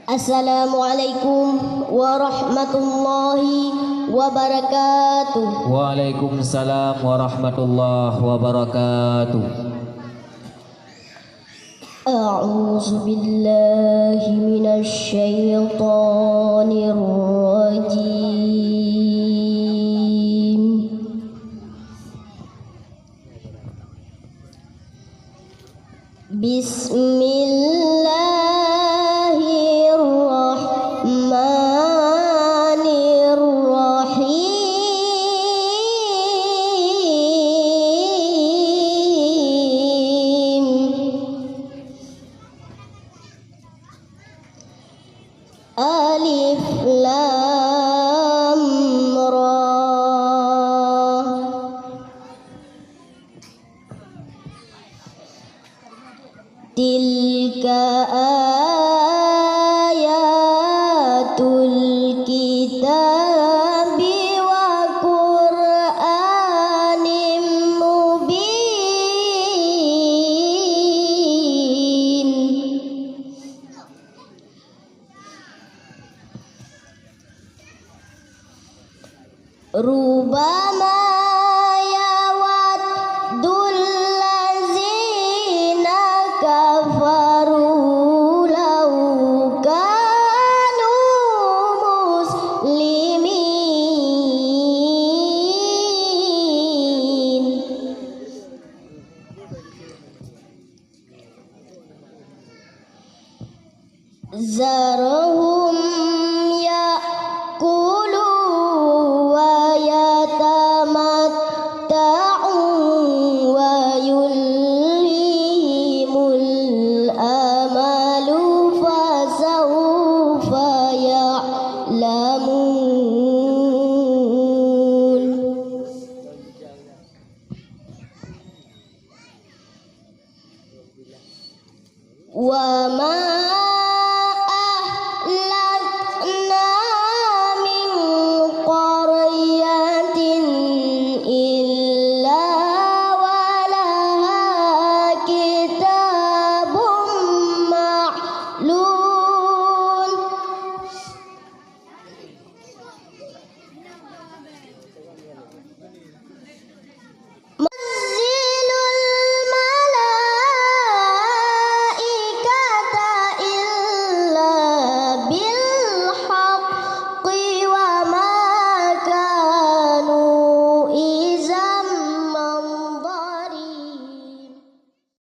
Assalamualaikum warahmatullahi wabarakatuh. Waalaikumsalam warahmatullahi wabarakatuh. A'udzu billahi minasy syaithanir rajim. Bismillahirrahmanirrahim. Alif Lam Ra. Tilka ayatul kitabi wa Qur'anim mubin. Rubama yawaddul ladzina kafaru law kanu muslimin. Zarhum ya'kulu wa yatamatta'u wa yulhimul amalu fasawfa ya'lamun. Wa ma